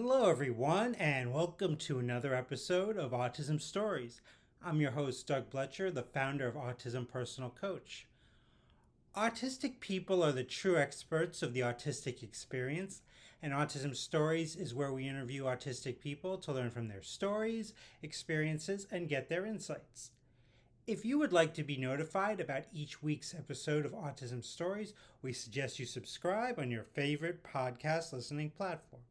Hello, everyone, and welcome to another episode of Autism Stories. I'm your host, Doug Bletcher, the founder of Autism Personal Coach. Autistic people are the true experts of the autistic experience, and Autism Stories is where we interview autistic people to learn from their stories, experiences, and get their insights. If you would like to be notified about each week's episode of Autism Stories, we suggest you subscribe on your favorite podcast listening platform.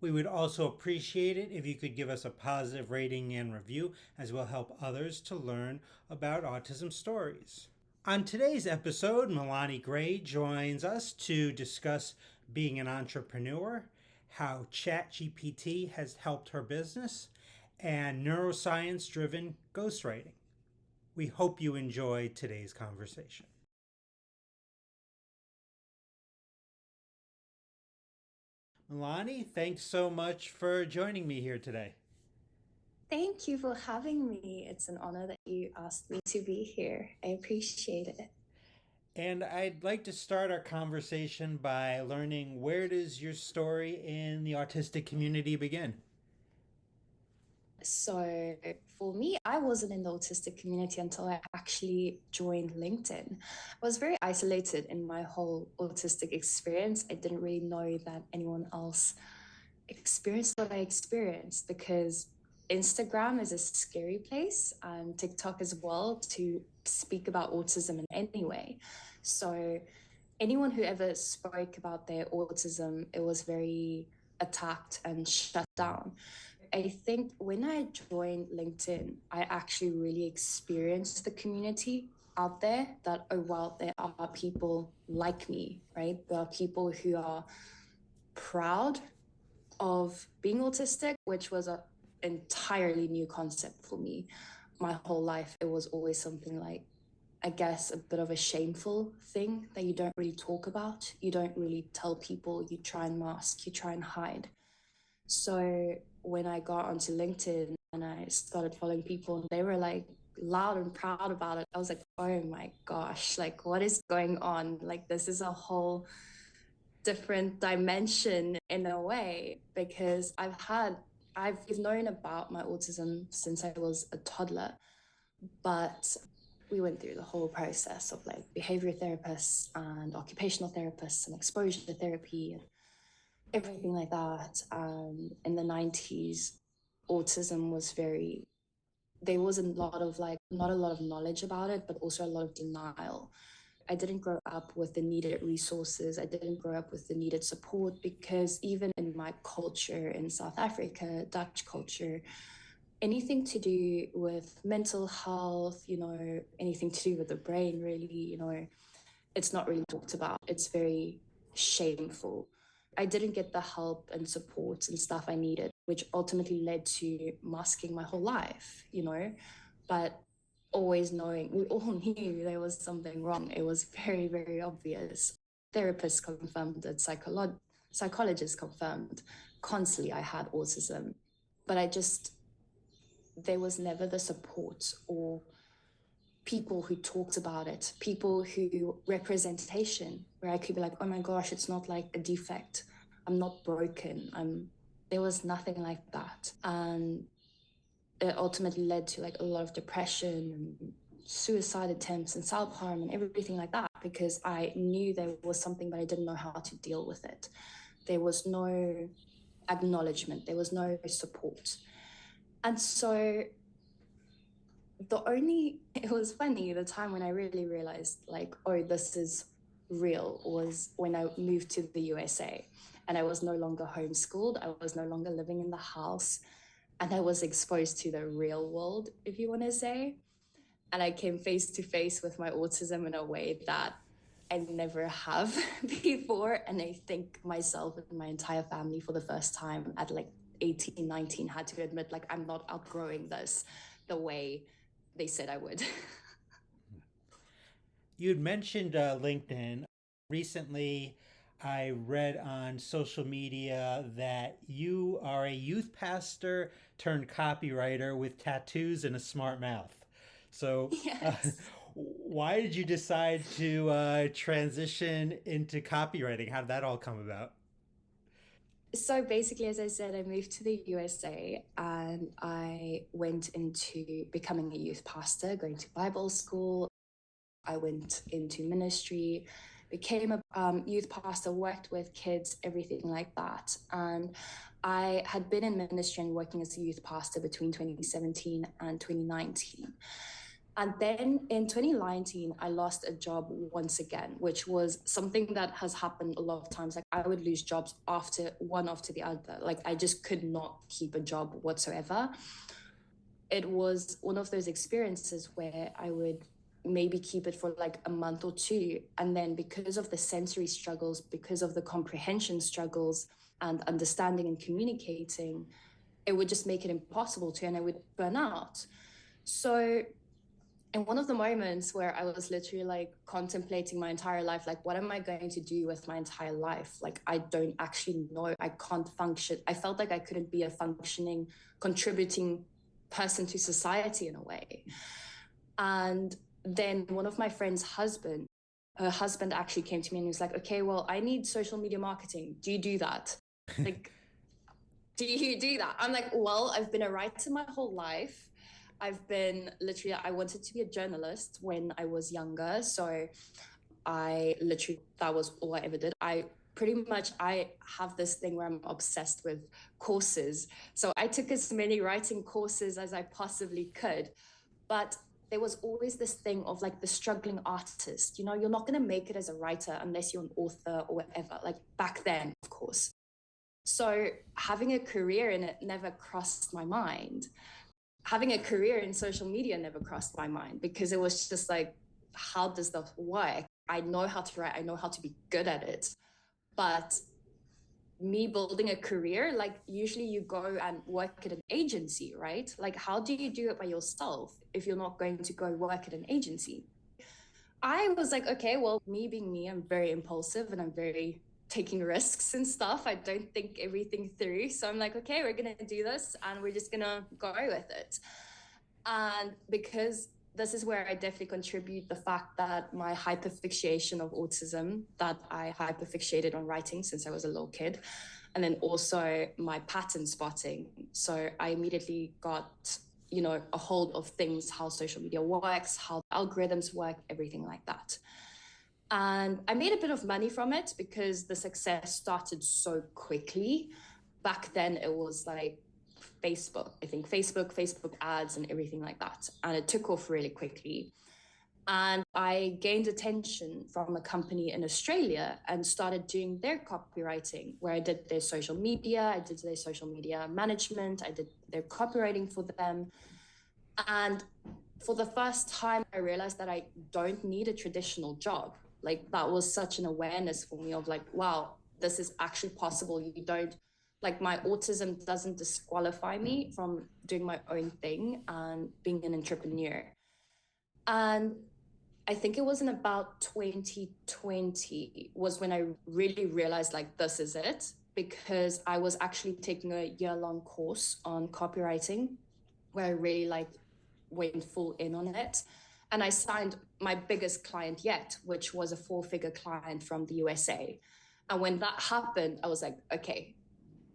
We would also appreciate it if you could give us a positive rating and review, as will help others to learn about autism stories. On today's episode, Milanie Grae joins us to discuss being an entrepreneur, how ChatGPT has helped her business, and neuroscience driven ghostwriting. We hope you enjoy today's conversation. Milanie, thanks so much for joining me here today. Thank you for having me. It's an honor that you asked me to be here. I appreciate it. And I'd like to start our conversation by learning, where does your story in the autistic community begin? So, for me, I wasn't in the autistic community until I actually joined LinkedIn. I was very isolated in my whole autistic experience. I didn't really know that anyone else experienced what I experienced because Instagram is a scary place and TikTok as well to speak about autism in any way. So anyone who ever spoke about their autism, it was very attacked and shut down. I think when I joined LinkedIn, I actually really experienced the community out there that, oh, wow, there are people like me, right? There are people who are proud of being autistic, which was an entirely new concept for me. My whole life, it was always something like, I guess, a bit of a shameful thing that you don't really talk about. You don't really tell people, you try and mask, you try and hide. So when I got onto LinkedIn and I started following people and they were like loud and proud about it, I was like, oh my gosh, like what is going on? Like this is a whole different dimension in a way because I've known about my autism since I was a toddler, but we went through the whole process of like behavior therapists and occupational therapists and exposure therapy and everything like that. In the 90s, autism was very, there was a lot of like, not a lot of knowledge about it, but also a lot of denial. I didn't grow up with the needed resources. I didn't grow up with the needed support because even in my culture in South Africa, Dutch culture, anything to do with mental health, anything to do with the brain, really, it's not really talked about. It's very shameful. I didn't get the help and support and stuff I needed, which ultimately led to masking my whole life, but always knowing we all knew there was something wrong. It was very, very obvious. Therapists confirmed it, psychologists confirmed constantly I had autism, but there was never the support or people who talked about it, people who representation, where I could be like, oh my gosh, it's not like a defect. I'm not broken. There was nothing like that. And it ultimately led to like a lot of depression and suicide attempts and self-harm and everything like that because I knew there was something, but I didn't know how to deal with it. There was no acknowledgement, there was no support. And so it was funny, the time when I really realized like, oh, this is real was when I moved to the USA and I was no longer homeschooled. I was no longer living in the house and I was exposed to the real world, if you want to say. And I came face to face with my autism in a way that I never have before. And I think myself and my entire family for the first time at like 18, 19 had to admit like I'm not outgrowing this the way they said I would. You had mentioned LinkedIn. Recently, I read on social media that you are a youth pastor turned copywriter with tattoos and a smart mouth. So, Yes. why did you decide to transition into copywriting? How did that all come about? So basically, as I said, I moved to the USA and I went into becoming a youth pastor, going to Bible school. I went into ministry, became a youth pastor, worked with kids, everything like that. And I had been in ministry and working as a youth pastor between 2017 and 2019. And then in 2019, I lost a job once again, which was something that has happened a lot of times. Like I would lose jobs after one after the other. Like I just could not keep a job whatsoever. It was one of those experiences where I would maybe keep it for like a month or two. And then because of the sensory struggles, because of the comprehension struggles and understanding and communicating, it would just make it impossible to, and I would burn out. So in one of the moments where I was literally like contemplating my entire life, like, what am I going to do with my entire life? Like, I don't actually know. I can't function. I felt like I couldn't be a functioning, contributing person to society in a way. And then one of my friend's husband, her husband actually came to me and was like, okay, well, I need social media marketing. Do you do that? Like, do you do that? I'm like, well, I've been a writer my whole life. I've been literally, I wanted to be a journalist when I was younger. So I literally, that was all I ever did. I have this thing where I'm obsessed with courses. So I took as many writing courses as I possibly could. But there was always this thing of like the struggling artist. You know, you're not going to make it as a writer unless you're an author or whatever, like back then, of course. So having a career in it never crossed my mind. Having a career in social media never crossed my mind because it was just like, how does that work? I know how to write, I know how to be good at it. But me building a career, like usually you go and work at an agency, right? Like, how do you do it by yourself if you're not going to go work at an agency? I was like, okay, well, me being me, I'm very impulsive and I'm very taking risks and stuff. I don't think everything through. So I'm like, okay, we're going to do this and we're just going to go with it. And because this is where I definitely contribute the fact that my hyperfixation of autism, that I hyperfixated on writing since I was a little kid, and then also my pattern spotting. So I immediately got, you know, a hold of things, how social media works, how algorithms work, everything like that. And I made a bit of money from it because the success started so quickly. Back then, it was like Facebook, I think Facebook ads and everything like that. And it took off really quickly. And I gained attention from a company in Australia and started doing their copywriting, where I did their social media, I did their social media management, I did their copywriting for them. And for the first time, I realized that I don't need a traditional job. Like, that was such an awareness for me of like, wow, this is actually possible. You don't, like, my autism doesn't disqualify me from doing my own thing and being an entrepreneur. And I think it was in about 2020 was when I really realized like this is it, because I was actually taking a year-long course on copywriting where I really like went full in on it. And I signed my biggest client yet, which was a four-figure client from the USA. And when that happened, I was like, okay,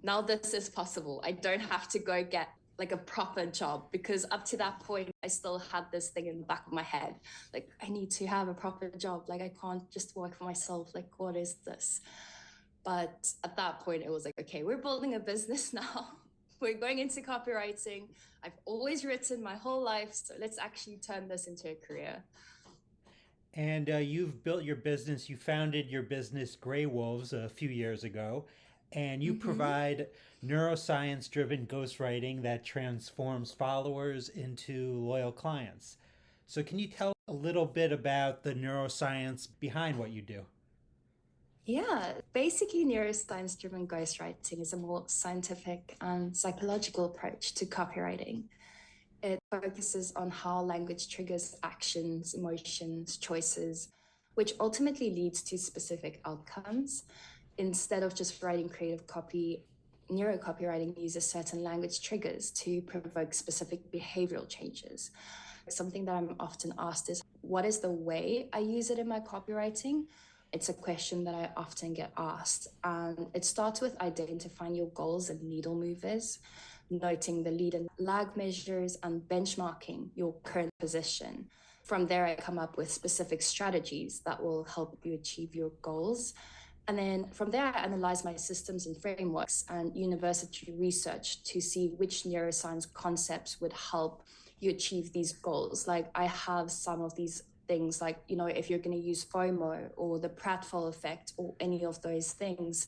now this is possible. I don't have to go get like a proper job, because up to that point I still had this thing in the back of my head, like I need to have a proper job, like I can't just work for myself, like what is this? But at that point it was like, okay, we're building a business now. We're going into copywriting. I've always written my whole life, so let's actually turn this into a career. And you've built your business. You founded your business, Grey Wolves, a few years ago, and you Mm-hmm. provide neuroscience-driven ghostwriting that transforms followers into loyal clients. So, can you tell a little bit about the neuroscience behind what you do? Yeah, basically, neuroscience driven ghostwriting is a more scientific and psychological approach to copywriting. It focuses on how language triggers actions, emotions, choices, which ultimately leads to specific outcomes. Instead of just writing creative copy, neurocopywriting uses certain language triggers to provoke specific behavioral changes. Something that I'm often asked is, what is the way I use it in my copywriting? It's a question that I often get asked. And it starts with identifying your goals and needle movers, noting the lead and lag measures, and benchmarking your current position. From there, I come up with specific strategies that will help you achieve your goals. And then from there, I analyze my systems and frameworks and university research to see which neuroscience concepts would help you achieve these goals. Like I have some of these things, like, if you're going to use FOMO or the pratfall effect or any of those things,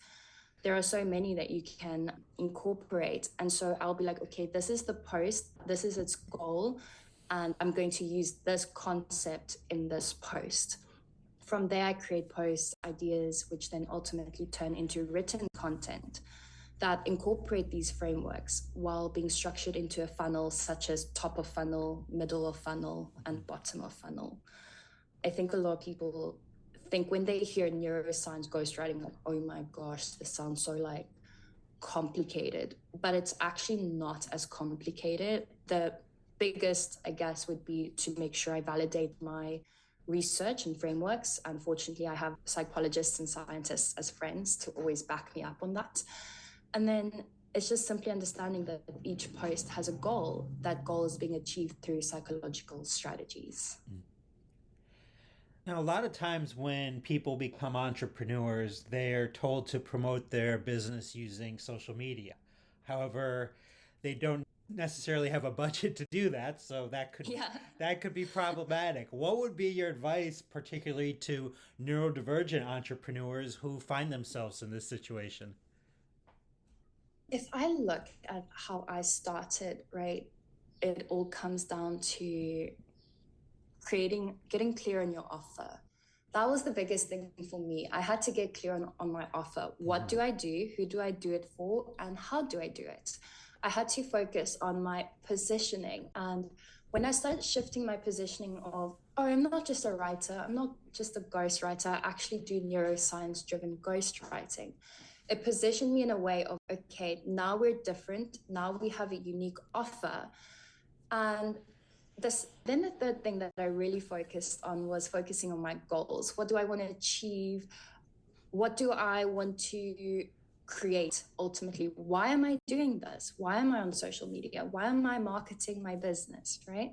there are so many that you can incorporate. And so I'll be like, okay, this is the post, this is its goal, and I'm going to use this concept in this post. From there, I create post ideas, which then ultimately turn into written content that incorporate these frameworks while being structured into a funnel, such as top of funnel, middle of funnel, and bottom of funnel. I think a lot of people think when they hear neuroscience ghostwriting, like, oh my gosh, this sounds so like complicated, but it's actually not as complicated. The biggest, I guess, would be to make sure I validate my research and frameworks. Unfortunately, I have psychologists and scientists as friends to always back me up on that. And then it's just simply understanding that each post has a goal. That goal is being achieved through psychological strategies. Now, a lot of times when people become entrepreneurs, they're told to promote their business using social media. However, they don't necessarily have a budget to do that, so that could be problematic. What would be your advice, particularly to neurodivergent entrepreneurs who find themselves in this situation? If I look at how I started, right, it all comes down to getting clear on your offer. That was the biggest thing for me. I had to get clear on my offer. What do I do? Who do I do it for? And how do I do it? I had to focus on my positioning. And when I started shifting my positioning of, oh, I'm not just a writer, I'm not just a ghostwriter, I actually do neuroscience driven ghostwriting. It positioned me in a way of, okay, now we're different. Now we have a unique offer. And then the third thing that I really focused on was focusing on my goals. What do I want to achieve? What do I want to create ultimately? Why am I doing this? Why am I on social media? Why am I marketing my business, right?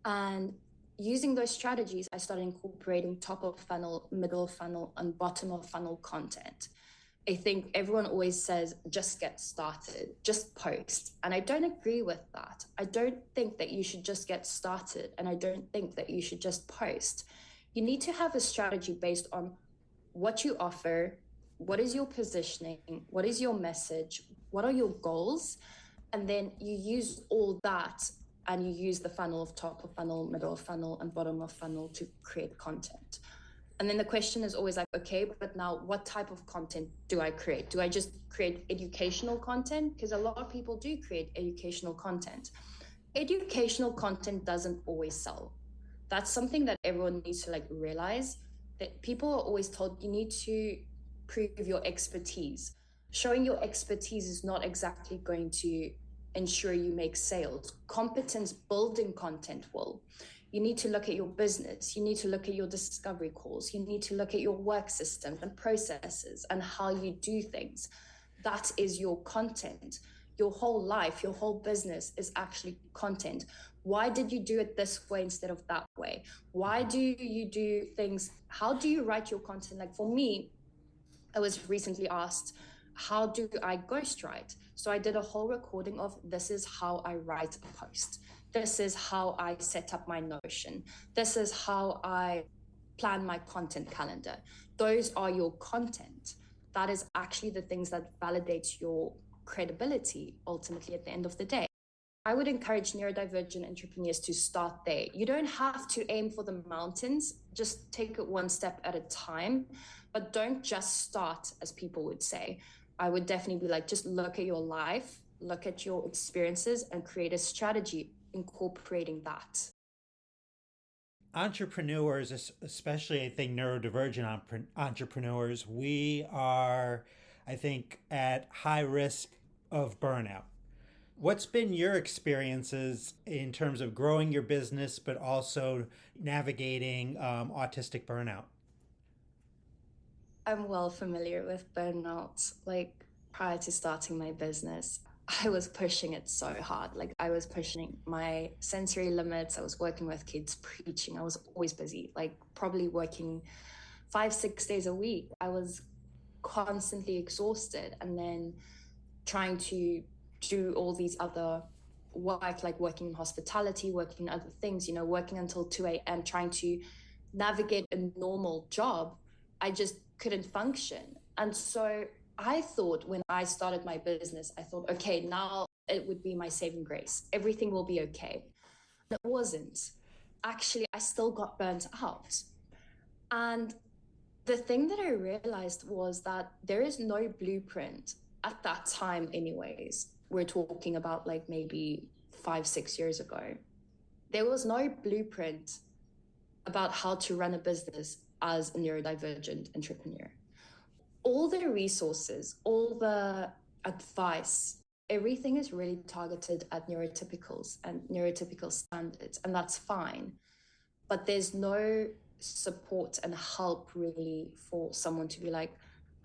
And using those strategies, I started incorporating top of funnel, middle of funnel, and bottom of funnel content. I think everyone always says, just get started, just post. And I don't agree with that. I don't think that you should just get started. And I don't think that you should just post. You need to have a strategy based on what you offer, what is your positioning, what is your message, what are your goals? And then you use all that and you use the funnel of top of funnel, middle of funnel, and bottom of funnel to create content. And then the question is always like, okay, but now what type of content do I create? Do I just create educational content? Because a lot of people do create educational content. Educational content doesn't always sell. That's something that everyone needs to like realize, that people are always told you need to prove your expertise. Showing your expertise is not exactly going to ensure you make sales. Competence building content will. You need to look at your business. You need to look at your discovery calls. You need to look at your work systems and processes and how you do things. That is your content. Your whole life, your whole business is actually content. Why did you do it this way instead of that way? Why do you do things? How do you write your content? Like for me, I was recently asked, how do I ghostwrite? So I did a whole recording of this is how I write a post. This is how I set up my Notion. This is how I plan my content calendar. Those are your content. That is actually the things that validates your credibility ultimately at the end of the day. I would encourage neurodivergent entrepreneurs to start there. You don't have to aim for the mountains, just take it one step at a time, but don't just start, as people would say. I would definitely be like, just look at your life, look at your experiences, and create a strategy incorporating that. Entrepreneurs, especially I think neurodivergent entrepreneurs, we are, I think, at high risk of burnout. What's been your experiences in terms of growing your business, but also navigating autistic burnout? I'm well familiar with burnout. Like prior to starting my business, I was pushing it so hard. Like I was pushing my sensory limits. I was working with kids, preaching. I was always busy, like probably working 5, 6 days a week. I was constantly exhausted and then trying to do all these other work, like working in hospitality, working in other things, working until 2 a.m., trying to navigate a normal job. I just couldn't function. And so I thought when I started my business, I thought, okay, now it would be my saving grace. Everything will be okay. And it wasn't. Actually, I still got burnt out. And the thing that I realized was that there is no blueprint at that time, anyways. We're talking about like maybe 5, 6 years ago. There was no blueprint about how to run a business as a neurodivergent entrepreneur. All the resources, all the advice, everything is really targeted at neurotypicals and neurotypical standards, and that's fine. But there's no support and help really for someone to be like,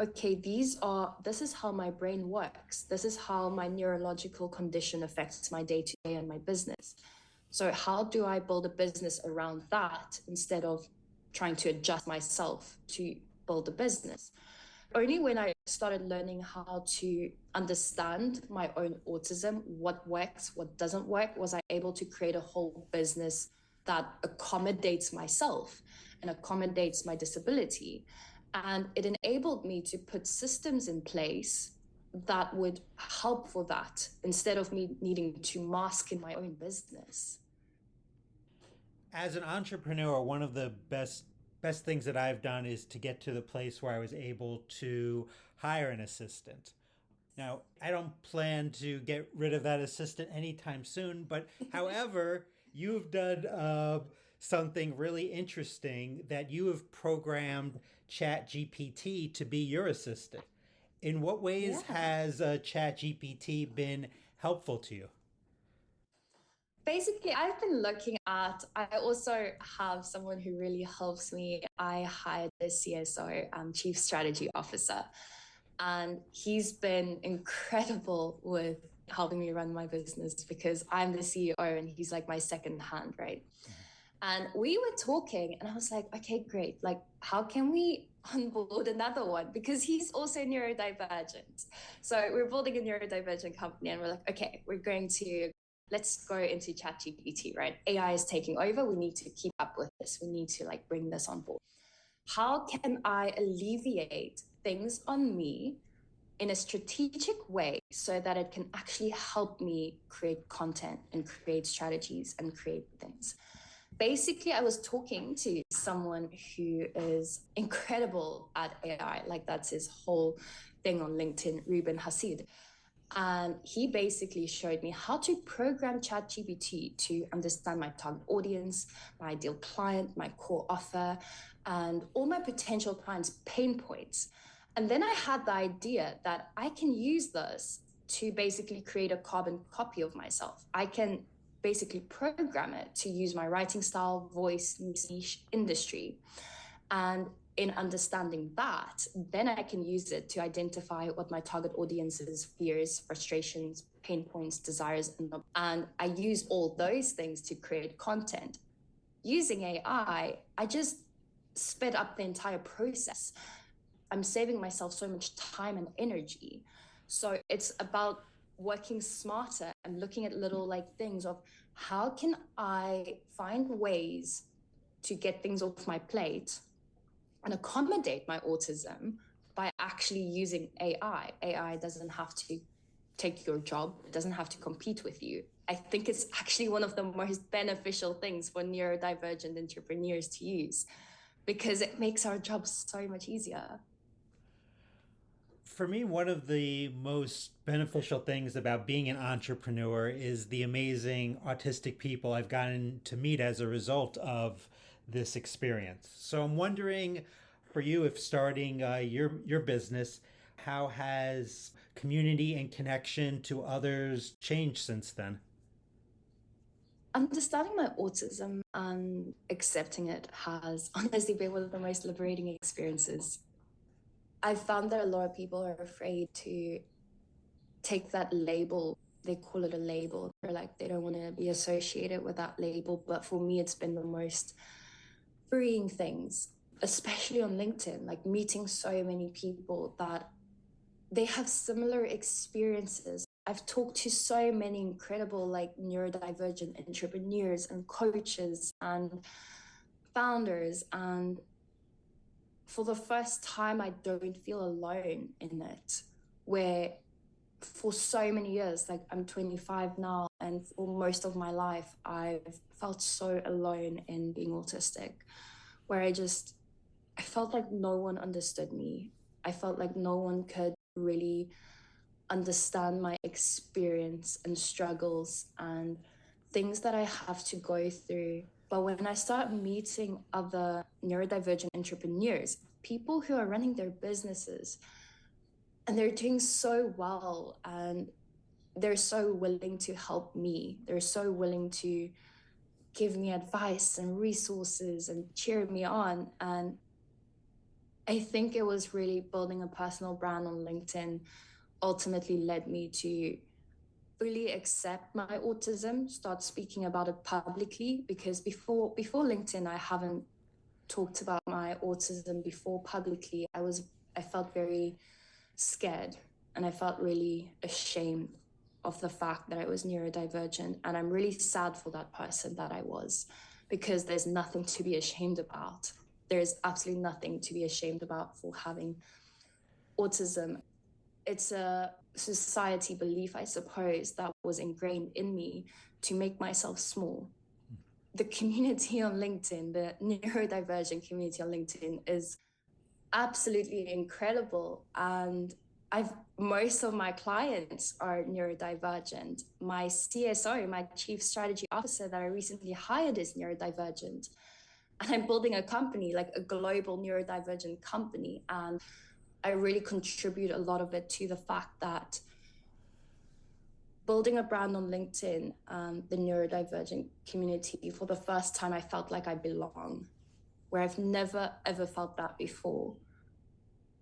okay, this is how my brain works. This is how my neurological condition affects my day to day and my business. So how do I build a business around that instead of trying to adjust myself to build a business? Only when I started learning how to understand my own autism, what works, what doesn't work, was I able to create a whole business that accommodates myself and accommodates my disability. And it enabled me to put systems in place that would help for that instead of me needing to mask in my own business. As an entrepreneur, one of the best things that I've done is to get to the place where I was able to hire an assistant. Now, I don't plan to get rid of that assistant anytime soon, but however, you've done something really interesting that you have programmed ChatGPT to be your assistant. In what ways Yeah. has ChatGPT been helpful to you? Basically, I've been looking at, I also have someone who really helps me. I hired a CSO, Chief Strategy Officer, and he's been incredible with helping me run my business because I'm the CEO and he's like my second hand, right? And we were talking, and I was like, okay, great. Like, how can we onboard another one? Because he's also neurodivergent. So we're building a neurodivergent company, and we're like, okay, let's go into ChatGPT, right? AI is taking over. We need to keep up with this. We need to like bring this on board. How can I alleviate things on me in a strategic way so that it can actually help me create content and create strategies and create things? Basically, I was talking to someone who is incredible at AI, like that's his whole thing on LinkedIn, Ruben Hassid. And he basically showed me how to program ChatGPT to understand my target audience, my ideal client, my core offer, and all my potential clients' pain points. And then I had the idea that I can use this to basically create a carbon copy of myself. I can basically program it to use my writing style, voice, niche, industry. And in understanding that, then I can use it to identify what my target audience's fears, frustrations, pain points, desires, and I use all those things to create content. Using I just sped up the entire process. I'm saving myself so much time and energy. So it's about working smarter and looking at little like things of how can I find ways to get things off my plate and accommodate my autism by actually using AI. AI doesn't have to take your job, it doesn't have to compete with you. I think it's actually one of the most beneficial things for neurodivergent entrepreneurs to use because it makes our jobs so much easier. For me, one of the most beneficial things about being an entrepreneur is the amazing autistic people I've gotten to meet as a result of this experience. So I'm wondering for you, if starting your business, how has community and connection to others changed since then? Understanding my autism and accepting it has honestly been one of the most liberating experiences. I found that a lot of people are afraid to take that label. They call it a label. They're like, they don't want to be associated with that label. But for me, it's been the most freeing things, especially on LinkedIn, like meeting so many people that they have similar experiences. I've talked to so many incredible, like neurodivergent entrepreneurs and coaches and founders. And for the first time, I don't feel alone in it, where for so many years, like I'm 25 now, and for most of my life, I've felt so alone in being autistic, where I felt like no one understood me. I felt like no one could really understand my experience and struggles and things that I have to go through. But when I start meeting other neurodivergent entrepreneurs, people who are running their businesses and they're doing so well and they're so willing to help me, they're so willing to give me advice and resources and cheer me on. And I think it was really building a personal brand on LinkedIn ultimately led me to fully accept my autism, start speaking about it publicly, because before LinkedIn, I haven't talked about my autism before publicly. I felt very scared and I felt really ashamed of the fact that I was neurodivergent. And I'm really sad for that person that I was, because there's nothing to be ashamed about. There's absolutely nothing to be ashamed about for having autism. It's a society belief, I suppose, that was ingrained in me to make myself small. The community on LinkedIn, the neurodivergent community on LinkedIn, is absolutely incredible. And most of my clients are neurodivergent. My CSO, my chief strategy officer that I recently hired, is neurodivergent. And I'm building a company, like a global neurodivergent company. And I really contribute a lot of it to the fact that building a brand on LinkedIn, the neurodivergent community, for the first time, I felt like I belong, where I've never, ever felt that before.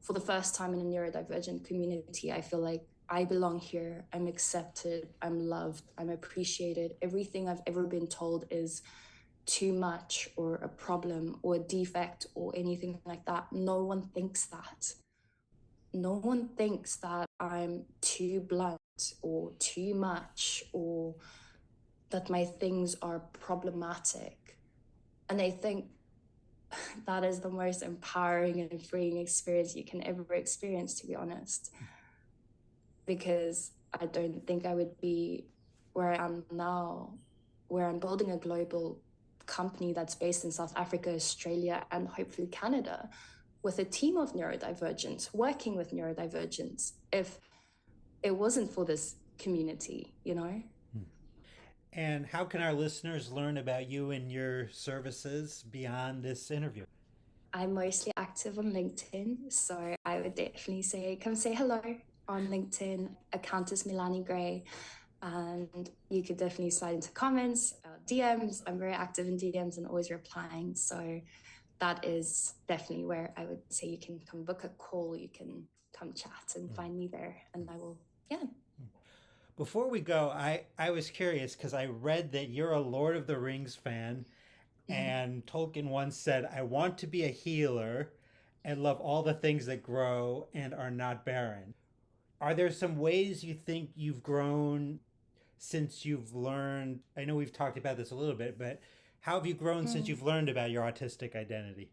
For the first time in a neurodivergent community, I feel like I belong here. I'm accepted. I'm loved. I'm appreciated. Everything I've ever been told is too much or a problem or a defect or anything like that. No one thinks that. No one thinks that I'm too blunt or too much or that my things are problematic. And I think that is the most empowering and freeing experience you can ever experience, to be honest. Because I don't think I would be where I am now, where I'm building a global company that's based in South Africa, Australia, and hopefully Canada, with a team of neurodivergents, working with neurodivergents, if it wasn't for this community, you know? And how can our listeners learn about you and your services beyond this interview? I'm mostly active on LinkedIn, so I would definitely say come say hello on LinkedIn. Account is Milanie Grae, and you could definitely slide into comments, DMs. I'm very active in DMs and always replying, so that is definitely where I would say you can come book a call, you can come chat and find me there, and I will, yeah. Before we go, I was curious because I read that you're a Lord of the Rings fan, and Tolkien once said, I want to be a healer and love all the things that grow and are not barren. Are there some ways you think you've grown since you've learned? I know we've talked about this a little bit, but how have you grown since you've learned about your autistic identity?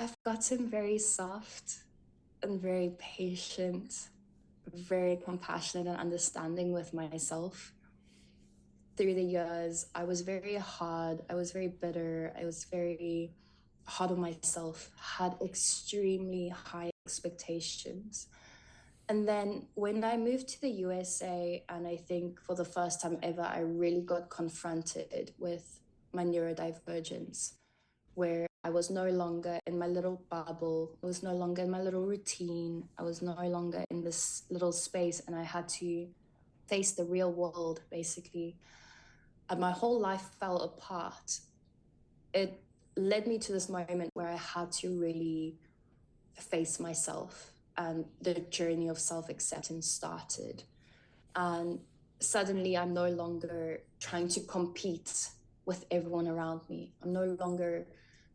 I've gotten very soft and very patient, very compassionate and understanding with myself. Through the years, I was very hard, I was very bitter, I was very hard on myself, had extremely high expectations. And then when I moved to the USA, and I think for the first time ever, I really got confronted with my neurodivergence, where I was no longer in my little bubble, I was no longer in my little routine, I was no longer in this little space, and I had to face the real world, basically. And my whole life fell apart. It led me to this moment where I had to really face myself, and the journey of self acceptance started. And suddenly, I'm no longer trying to compete with everyone around me. I'm no longer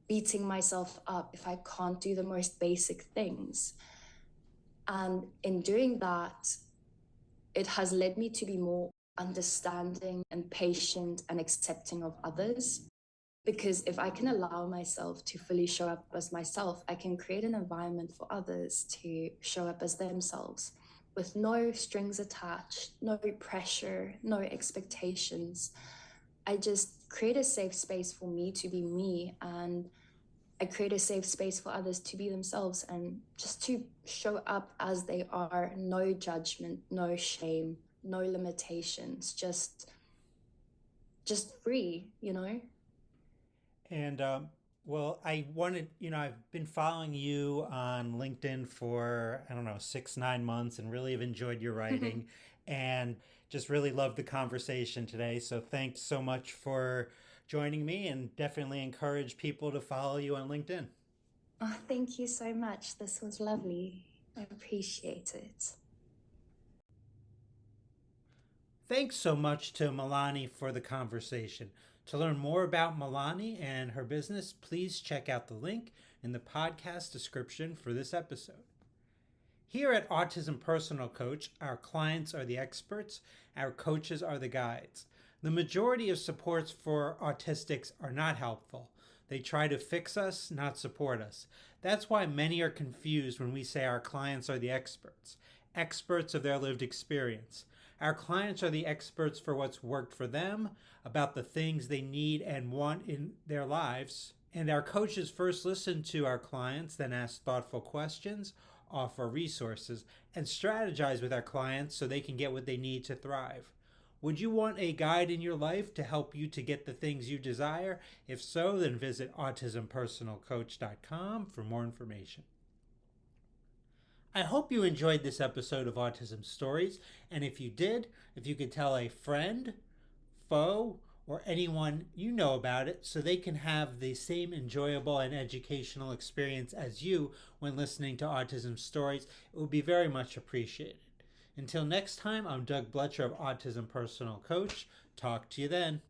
beating myself up if I can't do the most basic things. And in doing that, it has led me to be more understanding and patient and accepting of others. Because if I can allow myself to fully show up as myself, I can create an environment for others to show up as themselves with no strings attached, no pressure, no expectations. I just create a safe space for me to be me, and I create a safe space for others to be themselves and just to show up as they are. No judgment, no shame, no limitations, just free, you know? And well, I wanted, I've been following you on LinkedIn for, I don't know, 6, 9 months and really have enjoyed your writing and just really loved the conversation today. So thanks so much for joining me and definitely encourage people to follow you on LinkedIn. Oh, thank you so much. This was lovely. I appreciate it. Thanks so much to Milanie for the conversation. To learn more about Milanie and her business, please check out the link in the podcast description for this episode. Here at Autism Personal Coach, our clients are the experts, our coaches are the guides. The majority of supports for autistics are not helpful. They try to fix us, not support us. That's why many are confused when we say our clients are the experts, experts of their lived experience. Our clients are the experts for what's worked for them, about the things they need and want in their lives. And our coaches first listen to our clients, then ask thoughtful questions, offer resources, and strategize with our clients so they can get what they need to thrive. Would you want a guide in your life to help you to get the things you desire? If so, then visit autismpersonalcoach.com for more information. I hope you enjoyed this episode of Autism Stories, and if you did, if you could tell a friend, foe, or anyone you know about it so they can have the same enjoyable and educational experience as you when listening to Autism Stories, it would be very much appreciated. Until next time, I'm Doug Bletcher of Autism Personal Coach. Talk to you then.